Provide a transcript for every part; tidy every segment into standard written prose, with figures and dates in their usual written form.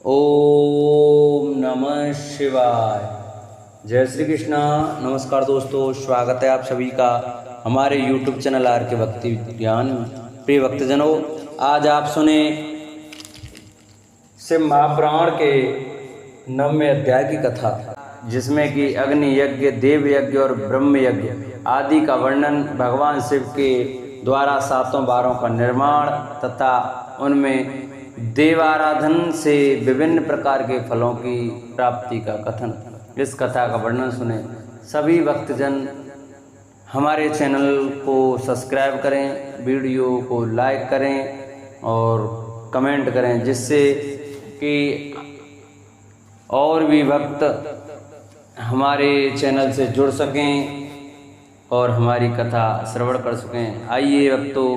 ओम नमः शिवाय। जय श्री कृष्णा। नमस्कार दोस्तों, स्वागत है आप सभी का हमारे YouTube चैनल आर के भक्ति ज्ञान में। प्रिय भक्तजनों, आज आप सुने शिव महापुराण के 9वें अध्याय की कथा, जिसमें कि अग्नि यज्ञ, देव यज्ञ और ब्रह्म यज्ञ आदि का वर्णन, भगवान शिव के द्वारा 7 बारों का निर्माण तथा उनमें देवाराधन से विभिन्न प्रकार के फलों की प्राप्ति का कथन। इस कथा का वर्णन सुने। सभी भक्तजन हमारे चैनल को सब्सक्राइब करें, वीडियो को लाइक करें और कमेंट करें, जिससे कि और भी भक्त हमारे चैनल से जुड़ सकें और हमारी कथा श्रवण कर सकें। आइए भक्तों,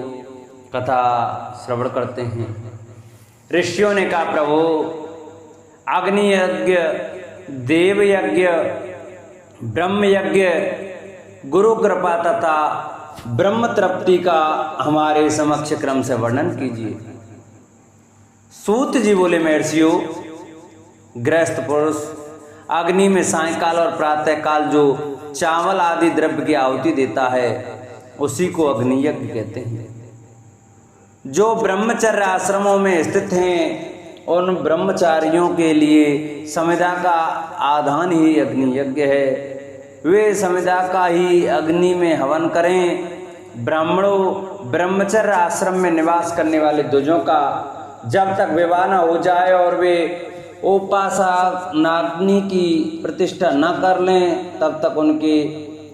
कथा श्रवण करते हैं। ऋषियों ने कहा, प्रभु, अग्नि यज्ञ, देव यज्ञ, ब्रह्म यज्ञ, गुरु कृपा तथा ब्रह्म तृप्ति का हमारे समक्ष क्रम से वर्णन कीजिए। सूत जी बोले, महर्षियों, गृहस्थ पुरुष अग्नि में सायंकाल और प्रातः काल जो चावल आदि द्रव्य की आहुति देता है, उसी को अग्नि यज्ञ कहते हैं। जो ब्रह्मचर्य आश्रमों में स्थित हैं, उन ब्रह्मचारियों के लिए समिधा का आधान ही अग्नि यज्ञ है। वे समिधा का ही अग्नि में हवन करें। ब्राह्मणों, ब्रह्मचर्य आश्रम में निवास करने वाले द्विजों का जब तक विवाह न हो जाए और वे उपासनाग्नि की प्रतिष्ठा न कर लें, तब तक उनके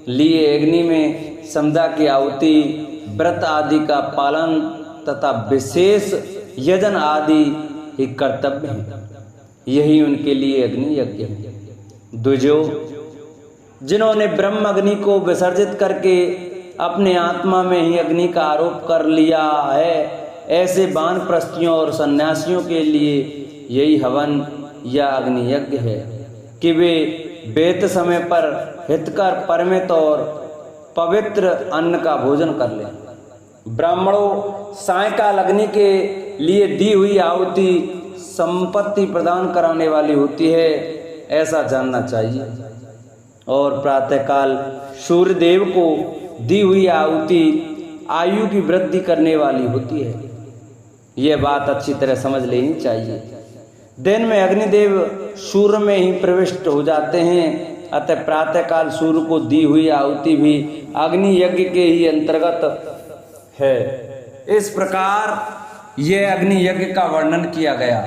लिए अग्नि में समिधा की आहुति, व्रत आदि का पालन तथा विशेष यजन आदि ही कर्तव्य है। यही उनके लिए अग्नि यज्ञ है। द्विजों, जिन्होंने ब्रह्म अग्नि को विसर्जित करके अपने आत्मा में ही अग्नि का आरोप कर लिया है, ऐसे वानप्रस्थियों और सन्यासियों के लिए यही हवन या अग्नि यज्ञ है कि वे वेद समय पर हितकर, परमित और पवित्र अन्न का भोजन कर लें। ब्राह्मणों, सायंकाल अग्नि के लिए दी हुई आहुति संपत्ति प्रदान कराने वाली होती है, ऐसा जानना चाहिए। और प्रातःकाल सूर्य देव को दी हुई आहुति आयु की वृद्धि करने वाली होती है। यह बात अच्छी तरह समझ लेनी चाहिए। दिन में अग्निदेव सूर्य में ही प्रविष्ट हो जाते हैं, अतः प्रातःकाल सूर्य को दी हुई आहुति भी अग्नि यज्ञ के ही अंतर्गत है। इस प्रकार यह अग्नि यज्ञ का वर्णन किया गया।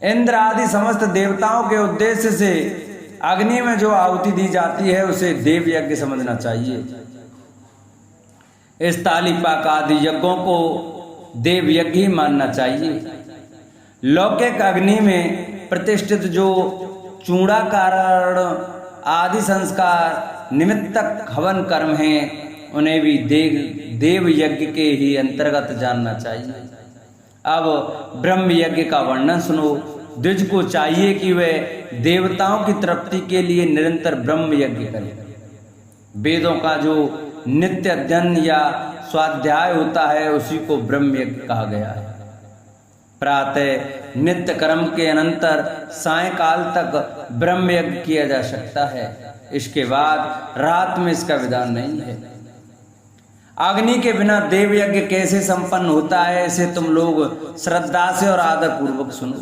इंद्र आदि समस्त देवताओं के उद्देश्य से अग्नि में जो आहुति दी जाती है, उसे देव यज्ञ समझना चाहिए। इस तालीपाक आदि यज्ञों को देव यज्ञ ही मानना चाहिए। लौकिक अग्नि में प्रतिष्ठित जो चूड़ाकरण आदि संस्कार निमित्तक हवन कर्म हैं, उन्हें भी देव यज्ञ के ही अंतर्गत जानना चाहिए। अब ब्रह्म यज्ञ का वर्णन सुनो। द्विज को चाहिए कि वे देवताओं की तृप्ति के लिए निरंतर ब्रह्म यज्ञ करें। वेदों का जो नित्य अध्ययन या स्वाध्याय होता है, उसी को ब्रह्म यज्ञ कहा गया है। प्रातः नित्य कर्म के अनंतर सायंकाल तक ब्रह्म यज्ञ किया जा सकता है। इसके बाद रात में इसका विधान नहीं है। अग्नि के बिना देव यज्ञ कैसे संपन्न होता है, इसे तुम लोग श्रद्धा से और आदर पूर्वक सुनो।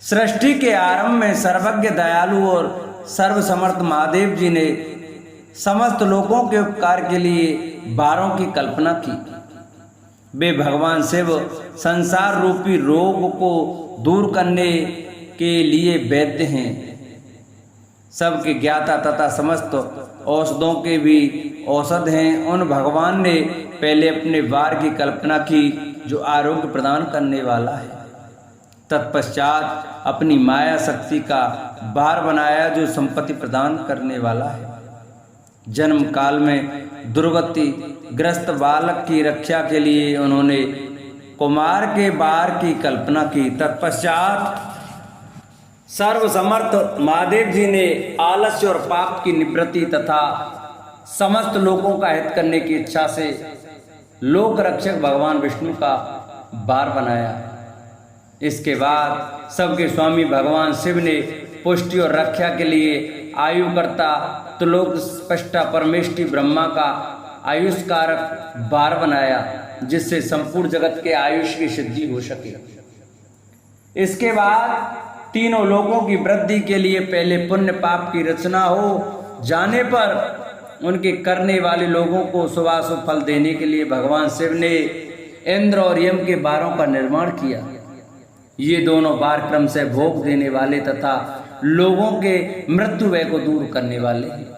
सृष्टि के आरंभ में सर्वज्ञ, दयालु और सर्वसमर्थ महादेव जी ने समस्त लोगों के उपकार के लिए बारों की कल्पना की। वे भगवान शिव संसार रूपी रोग को दूर करने के लिए वैद्य हैं। सबके ज्ञाता तथा समस्त औषधों के भी औषध हैं। उन भगवान ने पहले अपने वार की कल्पना की, जो आरोग्य प्रदान करने वाला है। तत्पश्चात अपनी माया शक्ति का वार बनाया, जो संपत्ति प्रदान करने वाला है। जन्म काल में दुर्गति ग्रस्त बालक की रक्षा के लिए उन्होंने कुमार के वार की कल्पना की। तत्पश्चात सर्वसमर्थ महादेव जी ने आलस्य और पाप की निवृत्ति तथा समस्त लोगों का हित करने की इच्छा से लोक रक्षक भगवान विष्णु का वार बनाया। इसके बाद सबके स्वामी भगवान शिव ने पुष्टि और रक्षा के लिए आयुकर्ता त्रिलोक स्पष्टा परमेष्टि ब्रह्मा का आयुष कारक बार बनाया, जिससे संपूर्ण जगत के आयुष की सिद्धि हो सके। इसके बाद तीनों लोगों की वृद्धि के लिए पहले पुण्य पाप की रचना हो जाने पर उनके करने वाले लोगों को शुभाशुभ फल देने के लिए भगवान शिव ने इंद्र और यम के बारों का निर्माण किया। ये दोनों बार क्रम से भोग देने वाले तथा लोगों के मृत्यु व्यय को दूर करने वाले हैं।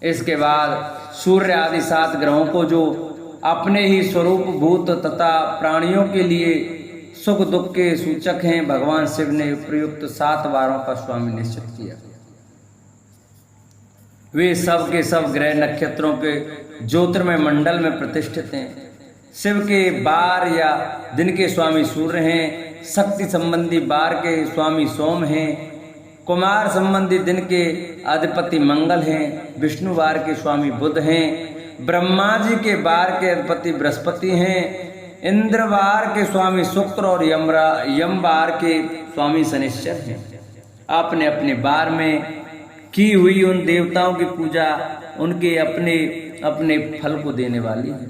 इसके बाद सूर्य आदि 7 ग्रहों को जो अपने ही स्वरूप भूत तथा प्राणियों के लिए सुख दुख के सूचक हैं, भगवान शिव ने प्रयुक्त 7 बारों का स्वामी निश्चित किया। वे सब के सब ग्रह नक्षत्रों के ज्योतिर्मय मंडल में प्रतिष्ठित हैं। शिव के बार या दिन के स्वामी सूर्य हैं, शक्ति संबंधी बार के स्वामी सोम हैं, कुमार संबंधी दिन के अधिपति मंगल हैं, विष्णु बार के स्वामी बुध हैं, ब्रह्मा जी के बार के अधिपति बृहस्पति हैं, इंद्र बार के स्वामी शुक्र और यम बार के स्वामी शनिश्चर हैं। अपने अपने बार में की हुई उन देवताओं की पूजा उनके अपने अपने फल को देने वाली है।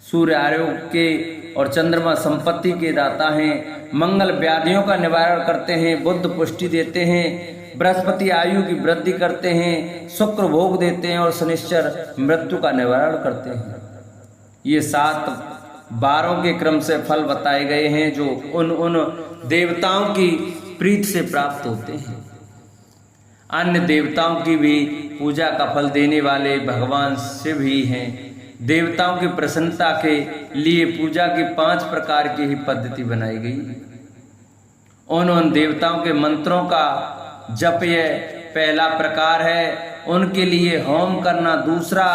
सूर्य आरोग्य के और चंद्रमा संपत्ति के दाता हैं, मंगल व्याधियों का निवारण करते हैं, बुध पुष्टि देते हैं, बृहस्पति आयु की वृद्धि करते हैं, शुक्र भोग देते हैं और शनिश्चर मृत्यु का निवारण करते हैं। ये 7 बारों के क्रम से फल बताए गए हैं जो उन देवताओं की प्रीति से प्राप्त होते हैं। अन्य देवताओं की भी पूजा का फल देने वाले भगवान शिव ही हैं। देवताओं की प्रसन्नता के लिए पूजा की 5 प्रकार की ही पद्धति बनाई गई। उन देवताओं के मंत्रों का जप यह पहला प्रकार है, उनके लिए होम करना दूसरा,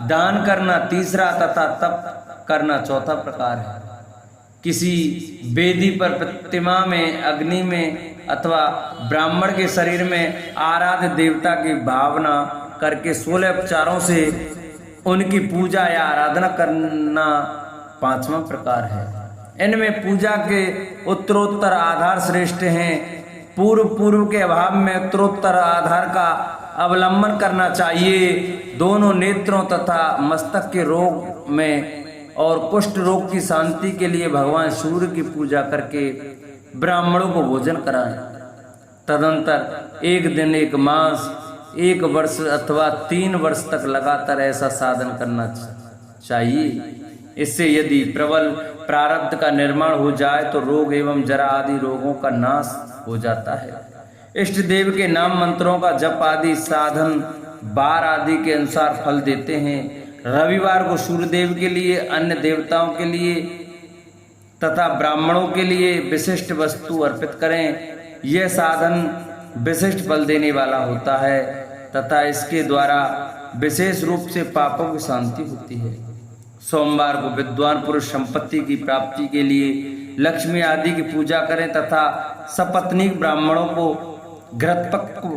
दान करना तीसरा तथा तप करना चौथा प्रकार है। किसी वेदी पर प्रतिमा में, अग्नि में अथवा ब्राह्मण के शरीर में आराध्य देवता की भावना करके 16 उपचारों से उनकी पूजा या आराधना करना 5वां प्रकार है। इनमें पूजा के उत्तरोत्तर आधार श्रेष्ठ हैं। पूर्व के अभाव में उत्तरोत्तर आधार का अवलंबन करना चाहिए। दोनों नेत्रों तथा मस्तक के रोग में और कुष्ठ रोग की शांति के लिए भगवान सूर्य की पूजा करके ब्राह्मणों को भोजन कराएं। तदंतर 1 दिन, 1 मास, 1 वर्ष अथवा 3 वर्ष तक लगातार ऐसा साधन करना चाहिए। इससे यदि प्रबल प्रारब्ध का निर्माण हो जाए तो रोग एवं जरा आदि रोगों का नाश हो जाता है। इष्ट देव के नाम मंत्रों का जप आदि साधन बार आदि के अनुसार फल देते हैं। रविवार को सूर्य देव के लिए, अन्य देवताओं के लिए तथा ब्राह्मणों के लिए विशिष्ट वस्तु अर्पित करें। यह साधन विशिष्ट फल देने वाला होता है तथा इसके द्वारा विशेष रूप से पापों की शांति होती है। सोमवार को विद्वान पुरुष संपत्ति की प्राप्ति के लिए लक्ष्मी आदि की पूजा करें तथा सपत्नीक ब्राह्मणों को घृतपक्व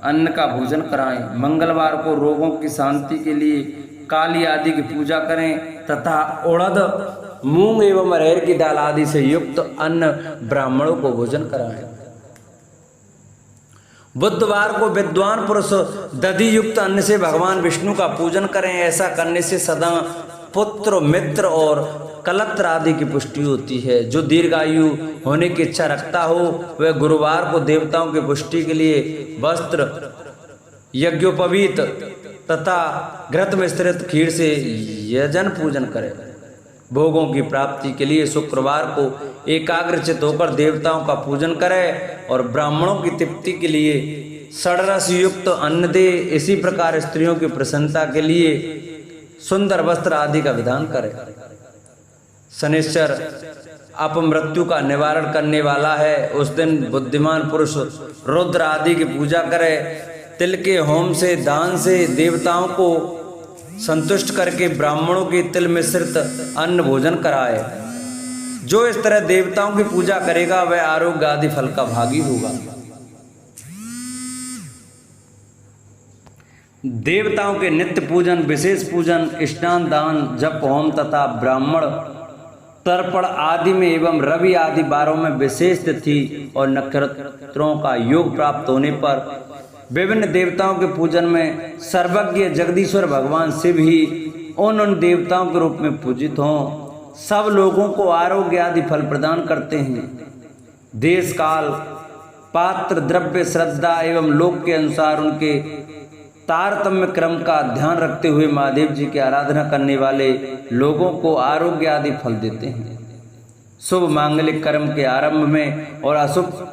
अन्न का भोजन कराएं। मंगलवार को रोगों की शांति के लिए काली आदि की पूजा करें तथा उड़द, मूंग एवं अरहर की दाल आदि से युक्त अन्न ब्राह्मणों को भोजन कराएं। बुधवार को विद्वान पुरुष दधि युक्त अन्न से भगवान विष्णु का पूजन करें। ऐसा करने से सदा पुत्र, मित्र और कलत्र आदि की पुष्टि होती है। जो दीर्घायु होने की इच्छा रखता हो वह गुरुवार को देवताओं की पुष्टि के लिए वस्त्र, यज्ञोपवीत तथा घृत मिश्रित खीर से यजन पूजन करे। भोगों की प्राप्ति के लिए शुक्रवार को एकाग्रचित होकर देवताओं का पूजन करे और ब्राह्मणों की तृप्ति के लिए षड्रस युक्त अन्न दे। इसी प्रकार स्त्रियों की प्रसन्नता के लिए सुंदर वस्त्र आदि का विधान करे। शनिश्चर अपमृत्यु का निवारण करने वाला है। उस दिन बुद्धिमान पुरुष रुद्र आदि की पूजा करे। तिल के होम से, दान से देवताओं को संतुष्ट करके ब्राह्मणों की तिल मिश्रित अन्न भोजन कराए। जो इस तरह देवताओं की पूजा करेगा वह आरोग्य आदि फल का भागी होगा। देवताओं के नित्य पूजन, विशेष पूजन, स्नान, दान, जप, होम तथा ब्राह्मण तर्पण आदि में एवं रवि आदि बारों में विशेष तिथि और नक्षत्रों का योग प्राप्त होने पर विभिन्न देवताओं के पूजन में सर्वज्ञ जगदीश्वर भगवान शिव ही उन देवताओं के रूप में पूजित हों। सब लोगों को आरोग्य आदि फल प्रदान करते हैं। देश काल पात्र द्रव्य श्रद्धा एवं लोक के अनुसार उनके तारतम्य क्रम का ध्यान रखते हुए महादेव जी की आराधना करने वाले लोगों को आरोग्य आदि फल देते हैं। शुभ मांगलिक कर्म के आरंभ में और अशुभ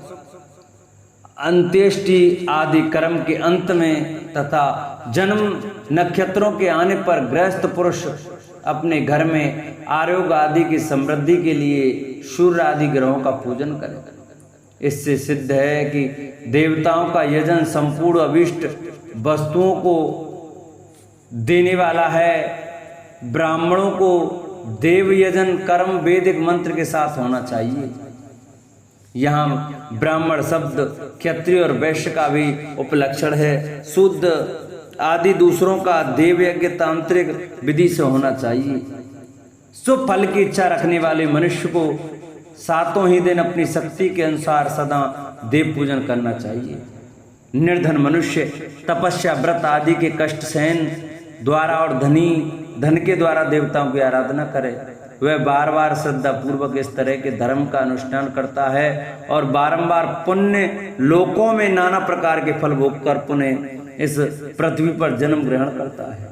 अंत्येष्टि आदि कर्म के अंत में तथा जन्म नक्षत्रों के आने पर गृहस्थ पुरुष अपने घर में आरोग्य आदि की समृद्धि के लिए सूर्य आदि ग्रहों का पूजन करें। इससे सिद्ध है कि देवताओं का यजन संपूर्ण अभिष्ट वस्तुओं को देने वाला है। ब्राह्मणों को देव यजन कर्म वैदिक मंत्र के साथ होना चाहिए। यहाँ ब्राह्मण शब्द क्षत्रिय और वैश्य का भी उपलक्षण है। शुद्ध आदि दूसरों का देव यज्ञ तांत्रिक विधि से होना चाहिए। शुभ फल की इच्छा रखने वाले मनुष्य को सातों ही दिन अपनी शक्ति के अनुसार सदा देव पूजन करना चाहिए। निर्धन मनुष्य तपस्या व्रत आदि के कष्ट सहन द्वारा और धन के द्वारा देवताओं की आराधना करे। वह बार बार श्रद्धा पूर्वक इस तरह के धर्म का अनुष्ठान करता है और बारंबार पुण्य लोकों में नाना प्रकार के फल भोग कर पुनः इस पृथ्वी पर जन्म ग्रहण करता है।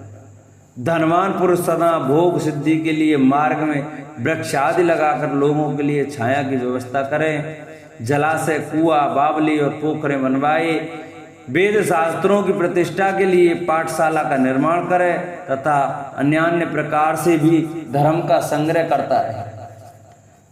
धनवान पुरुष सदा भोग सिद्धि के लिए मार्ग में वृक्ष आदि लगाकर लोगों के लिए छाया की व्यवस्था करें। जलाशय कुआं बावली और पोखरे बनवाए। वेद शास्त्रों की प्रतिष्ठा के लिए पाठशाला का निर्माण करे तथा अन्य प्रकार से भी धर्म का संग्रह करता है।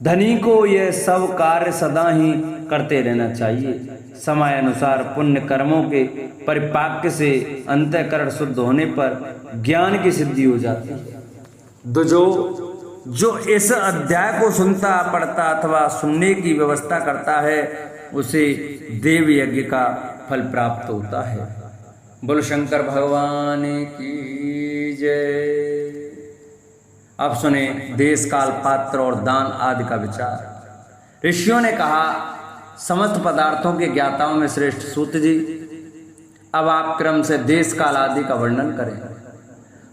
धनी को यह सब कार्य सदा ही करते रहना चाहिए। समय अनुसार पुण्य कर्मों के परिपाक्य से अंतःकरण शुद्ध होने पर ज्ञान की सिद्धि हो जाती है। जो इस अध्याय को सुनता पढ़ता अथवा सुनने की व्यवस्था करता है उसे देव यज्ञ का फल प्राप्त होता है। बोलो शंकर भगवान की जय। अब सुने देश काल पात्र और दान आदि का विचार। ऋषियों ने कहा, समस्त पदार्थों के ज्ञाताओं में श्रेष्ठ सूत जी, अब आप क्रम से देश काल आदि का वर्णन करें।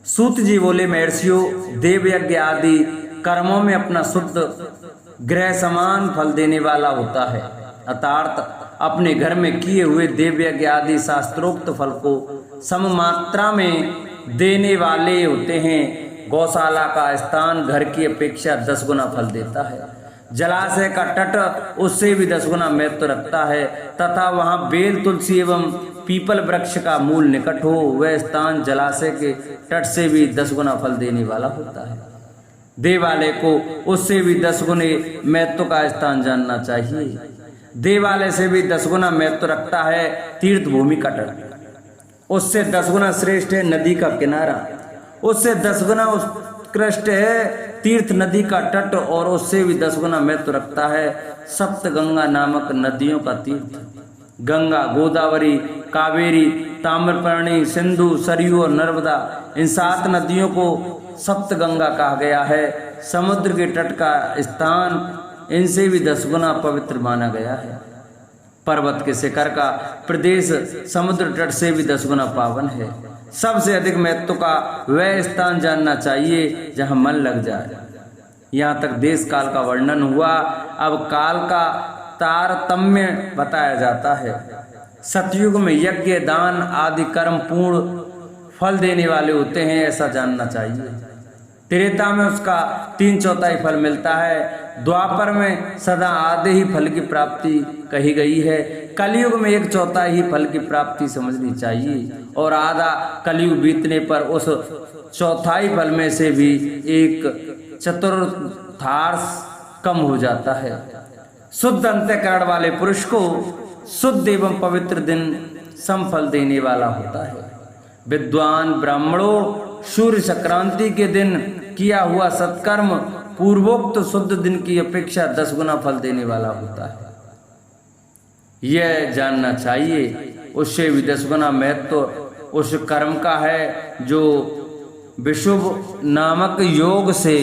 सूत जी बोले, महर्षियों, देव यज्ञ आदि कर्मों में अपना शुद्ध ग्रह समान फल देने वाला होता है। अर्थात अपने घर में किए हुए देव यज्ञ आदि शास्त्रोक्त फल को सम मात्रा में देने वाले होते हैं। गौशाला का स्थान घर की अपेक्षा 10 गुना फल देता है। जलाशय का तट उससे भी 10 गुना महत्व रखता है तथा वहां बेल तुलसी एवं पीपल वृक्ष का मूल निकट हो, वह स्थान जलाशय के तट से भी 10 गुना फल देने वाला होता है। देवालय को उससे भी 10 गुने महत्व का स्थान जानना चाहिए। देवालय से भी 10 गुना महत्व रखता है तीर्थ भूमि का तट। उससे 10 गुना श्रेष्ठ है नदी का किनारा। उससे 10 गुना उत्कृष्ट है तीर्थ नदी का तट और उससे भी 10 गुना महत्व रखता है सप्त गंगा नामक नदियों का तीर्थ। गंगा, गोदावरी, कावेरी, ताम्रपर्णी, सिंधु, सरयू और नर्मदा, इन 7 नदियों को सप्त गंगा कहा गया है। समुद्र के तट का स्थान इनसे भी 10 गुना पवित्र माना गया है। पर्वत के शिखर का प्रदेश समुद्र तट से भी 10 गुना पावन है। सबसे अधिक महत्व का वह स्थान जानना चाहिए जहां मन लग जाए। यहाँ तक देश काल का वर्णन हुआ। अब काल का तारतम्य बताया जाता है। सतयुग में यज्ञ दान आदि कर्म पूर्ण फल देने वाले होते हैं, ऐसा जानना चाहिए। त्रेता में उसका 3/4 फल मिलता है। द्वापर में सदा आधे ही फल की प्राप्ति कही गई है। कलयुग में 1/4 ही फल की प्राप्ति समझनी चाहिए और आधा कलयुग बीतने पर उस 1/4 फल में से भी 1/4 कम हो जाता है। शुद्ध अंतःकरण वाले पुरुष को शुद्ध एवं पवित्र दिन समफल देने वाला होता है। विद्वान ब्राह्मणों, सूर्य संक्रांति के दिन किया हुआ सत्कर्म पूर्वोक्त शुद्ध दिन की अपेक्षा 10 गुना फल देने वाला होता है। यह जानना चाहिए उससे भी 10 गुना महत्व उस कर्म का है जो विशुभ नामक योग से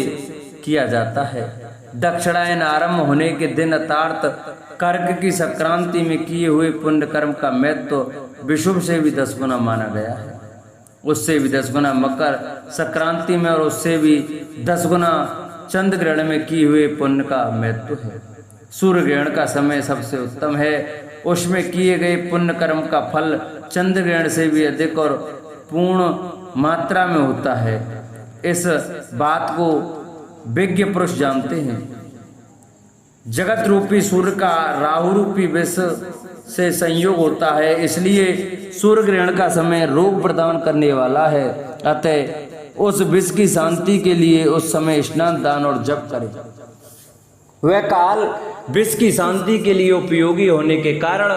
किया जाता है। दक्षिणायन आरंभ होने के दिन अर्थात कर्क की संक्रांति में किए हुए पुण्य कर्म का महत्व विषुव से भी 10 गुना माना गया है। उससे भी 10 गुना मकर संक्रांति में और उससे भी 10 गुना चंद्र ग्रहण में किए हुए पुण्य का महत्व है। सूर्य ग्रहण का समय सबसे उत्तम है। उसमें किए गए पुण्य कर्म का फल चंद्र ग्रहण से भी अधिक और पूर्ण मात्रा में होता है। इस बात को विज्ञ पुरुष जानते हैं। जगत रूपी सूर्य का राहु रूपी विष से संयोग होता है, इसलिए सूर्य ग्रहण का समय रोग प्रदान करने वाला है। अतः उस विष की शांति के लिए उस समय स्नान दान और जप करें। वह काल विष की शांति के लिए उपयोगी होने के कारण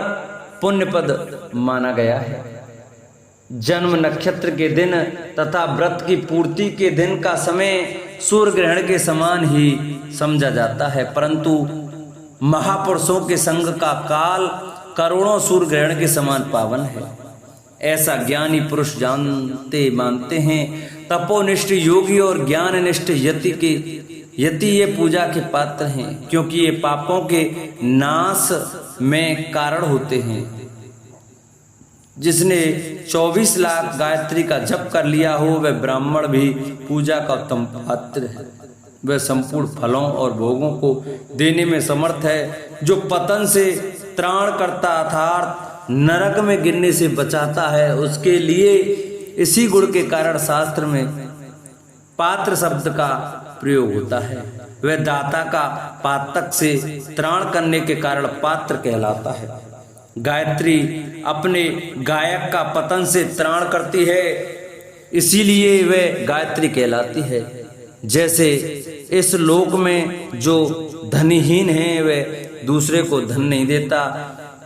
पुण्यपद माना गया है। जन्म नक्षत्र के दिन तथा व्रत की पूर्ति के दिन का समय सूर्य ग्रहण के समान ही समझा जाता है, परंतु महापुरुषों के संग का काल करोड़ों सूर्य ग्रहण के समान पावन है। ऐसा ज्ञानी पुरुष जानते मानते हैं। तपोनिष्ठ योगी और ज्ञाननिष्ठ यति ये पूजा के पात्र हैं, क्योंकि ये पापों के नाश में कारण होते हैं। जिसने 24 लाख गायत्री का जप कर लिया हो वह ब्राह्मण भी पूजा का उत्तम पात्र है। वह संपूर्ण फलों और भोगों को देने में समर्थ है। जो पतन से त्राण करता अर्थात नरक में गिरने से बचाता है, उसके लिए इसी गुण के कारण शास्त्र में पात्र शब्द का प्रयोग होता है। वह दाता का पातक से त्राण करने के कारण पात्र कहलाता है। गायत्री अपने गायक का पतन से त्राण करती है, इसीलिए वह गायत्री कहलाती है। जैसे इस लोक में जो धनहीन है वह दूसरे को धन नहीं देता,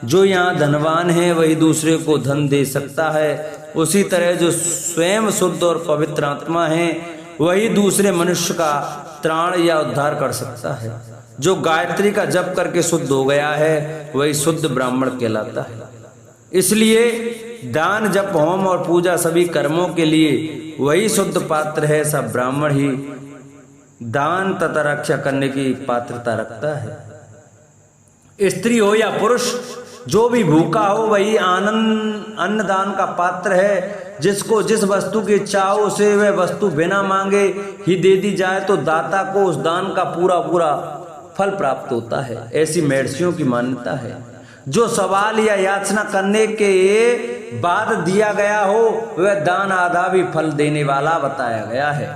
जो यहाँ धनवान है वही दूसरे को धन दे सकता है, उसी तरह जो स्वयं शुद्ध और पवित्र आत्मा है वही दूसरे मनुष्य का त्राण या उद्धार कर सकता है। जो गायत्री का जप करके शुद्ध हो गया है वही शुद्ध ब्राह्मण कहलाता है। इसलिए दान जप होम और पूजा सभी कर्मों के लिए वही शुद्ध पात्र है। सब ब्राह्मण ही दान तथा रक्षा करने की पात्रता रखता है। स्त्री हो या पुरुष, जो भी भूखा हो वही अन्नदान का पात्र है। जिसको जिस वस्तु की इच्छा हो उसे वह वस्तु बिना मांगे ही दे दी जाए तो दाता को उस दान का पूरा फल प्राप्त होता है। ऐसी महर्षियों की मान्यता है। जो सवाल या याचना करने के बाद दिया गया हो वह दान आधा भी फल देने वाला बताया गया है।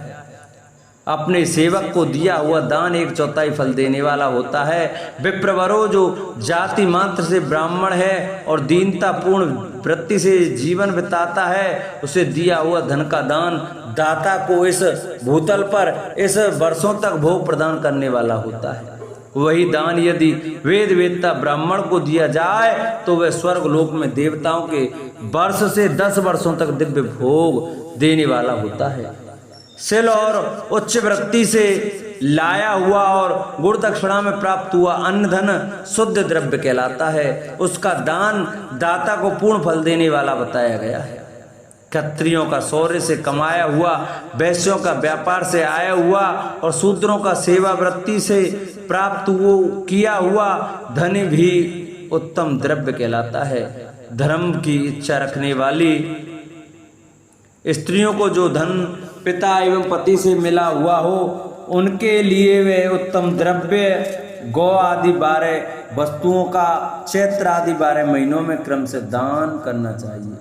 अपने सेवक को दिया हुआ दान 1/4 फल देने वाला होता है। विप्रवरो, जो जाति मात्र से ब्राह्मण है और दीनता पूर्ण वृत्ति से जीवन बिताता है, उसे दिया हुआ धन का दान दाता को इस भूतल पर इस वर्षों तक भोग प्रदान करने वाला होता है। वही दान यदि वेद वेदता ब्राह्मण को दिया जाए तो वह स्वर्ग लोक में देवताओं के वर्ष से 10 वर्षों तक दिव्य भोग देने वाला होता है। शिल और उच्च वृत्ति से लाया हुआ और गुण दक्षिणा में प्राप्त हुआ अन्न धन शुद्ध द्रव्य कहलाता है। उसका दान दाता को पूर्ण फल देने वाला बताया गया है। क्षत्रियों का शौर्य से कमाया हुआ, वैश्यों का व्यापार से आया हुआ और शूद्रों का सेवा वृत्ति से प्राप्त किया हुआ धन भी उत्तम द्रव्य कहलाता है। धर्म की इच्छा रखने वाली स्त्रियों को जो धन पिता एवं पति से मिला हुआ हो उनके लिए वे उत्तम द्रव्य गौ आदि 12 वस्तुओं का चैत्र आदि 12 महीनों में क्रम से दान करना चाहिए।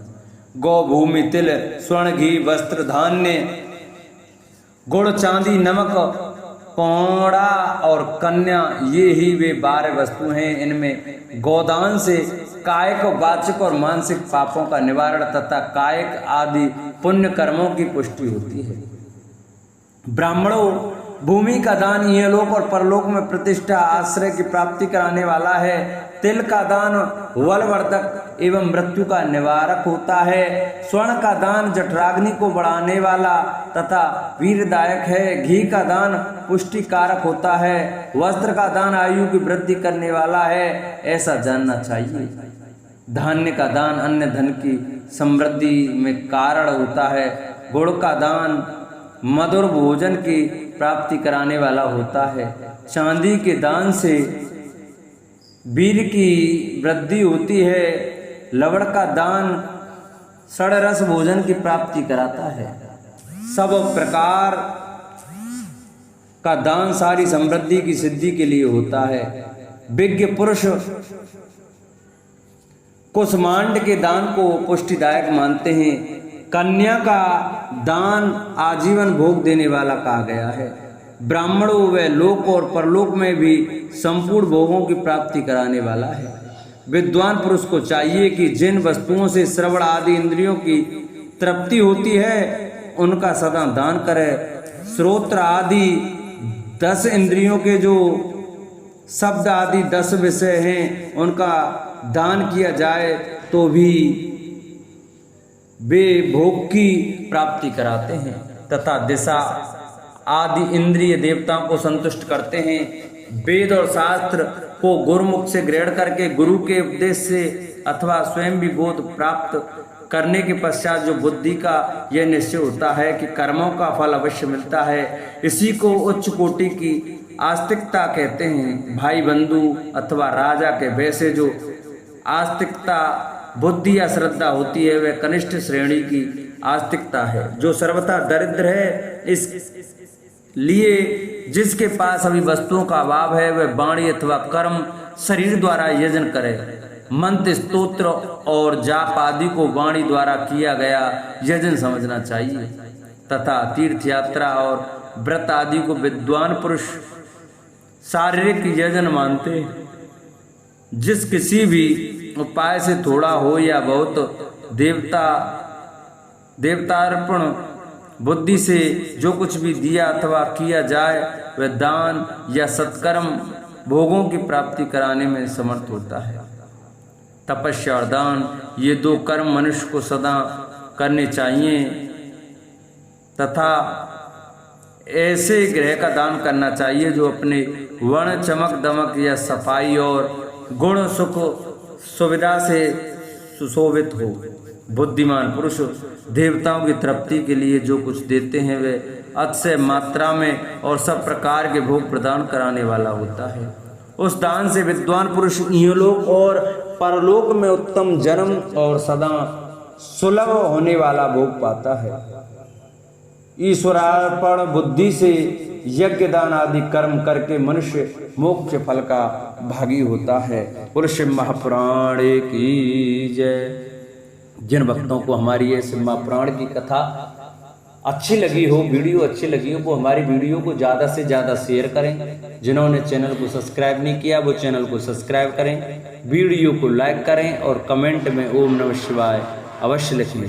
गौ, भूमि, तिल, स्वर्ण, घी, वस्त्र, धान्य, गुड़, चांदी, नमक, पौड़ा और कन्या, ये ही वे 12 वस्तु हैं। इनमें गोदान से कायिक, वाचिक और मानसिक पापों का निवारण तथा कायिक आदि पुण्य कर्मों की पुष्टि होती है। ब्राह्मणों, भूमि का दान इहलोक और परलोक में प्रतिष्ठा आश्रय की प्राप्ति कराने वाला है। तिल का दान बलवर्धक एवं मृत्यु का निवारक होता है। स्वर्ण का दान जठराग्नि को बढ़ाने वाला तथा वीरदायक है। घी का दान पुष्टिकारक होता है। वस्त्र का दान आयु की वृद्धि करने वाला है, ऐसा जानना चाहिए। धान्य का दान अन्य धन की समृद्धि में कारण होता है। गुड़ का दान मधुर भोजन की प्राप्ति कराने वाला होता है। चांदी के दान से वीर की वृद्धि होती है। लवण का दान षड्रस भोजन की प्राप्ति कराता है। सब प्रकार का दान सारी समृद्धि की सिद्धि के लिए होता है। विज्ञ पुरुष कुसमांड के दान को पुष्टिदायक मानते हैं। कन्या का दान आजीवन भोग देने वाला कहा गया है। ब्राह्मणों व लोक और परलोक में भी संपूर्ण भोगों की प्राप्ति कराने वाला है। विद्वान पुरुष को चाहिए कि जिन वस्तुओं से श्रवण आदि इंद्रियों की तृप्ति होती है उनका सदा दान करे। श्रोत्र आदि 10 इंद्रियों के जो शब्द आदि 10 विषय हैं उनका दान किया जाए तो भी वे भोग की प्राप्ति कराते हैं तथा दिशा आदि इंद्रिय देवताओं को संतुष्ट करते हैं। वेद और शास्त्र को गुरुमुख से ग्रहण करके गुरु के उपदेश से अथवा स्वयं भी बोध प्राप्त करने के पश्चात जो बुद्धि का यह निश्चय होता है कि कर्मों का फल अवश्य मिलता है, इसी को उच्च कोटि की आस्तिकता कहते हैं। भाई बंधु अथवा राजा के वैसे जो आस्तिकता बुद्धि या श्रद्धा होती है वह कनिष्ठ श्रेणी की आस्तिकता है जो सर्वथा दरिद्र है। इसलिए जिसके पास अभी वस्तुओं का अभाव है वह वाणी अथवा कर्म शरीर द्वारा यजन करे। मंत्र स्तोत्र और जाप आदि को वाणी द्वारा किया गया यजन समझना चाहिए तथा तीर्थ यात्रा और व्रत आदि को विद्वान पुरुष शारीरिक यजन मानते हैं। जिस किसी भी उपाय से थोड़ा हो या बहुत देवतार्पण बुद्धि से जो कुछ भी दिया अथवा किया जाए वह दान या सत्कर्म भोगों की प्राप्ति कराने में समर्थ होता है। तपस्या और दान ये 2 कर्म मनुष्य को सदा करने चाहिए तथा ऐसे ग्रह का दान करना चाहिए जो अपने वर्ण चमक दमक या सफाई और गुण सुख सुविधा से सुशोभित हो। बुद्धिमान पुरुष देवताओं की तृप्ति के लिए जो कुछ देते हैं वे अतिशय मात्रा में और सब प्रकार के भोग प्रदान कराने वाला होता है। उस दान से विद्वान पुरुष इहलोक और परलोक में उत्तम जन्म और सदा सुलभ होने वाला भोग पाता है। ईश्वरार्पण बुद्धि से यज्ञ दान आदि कर्म करके मनुष्य मोक्ष फल का भागी होता है। पुरुष महापुराण की जय। जिन भक्तों को हमारी ये महापुराण की कथा अच्छी लगी हो, वीडियो अच्छी लगी हो, वो हमारी वीडियो को ज़्यादा से ज़्यादा शेयर करें। जिन्होंने चैनल को सब्सक्राइब नहीं किया वो चैनल को सब्सक्राइब करें, वीडियो को लाइक करें और कमेंट में ओम नमः शिवाय अवश्य लिखें।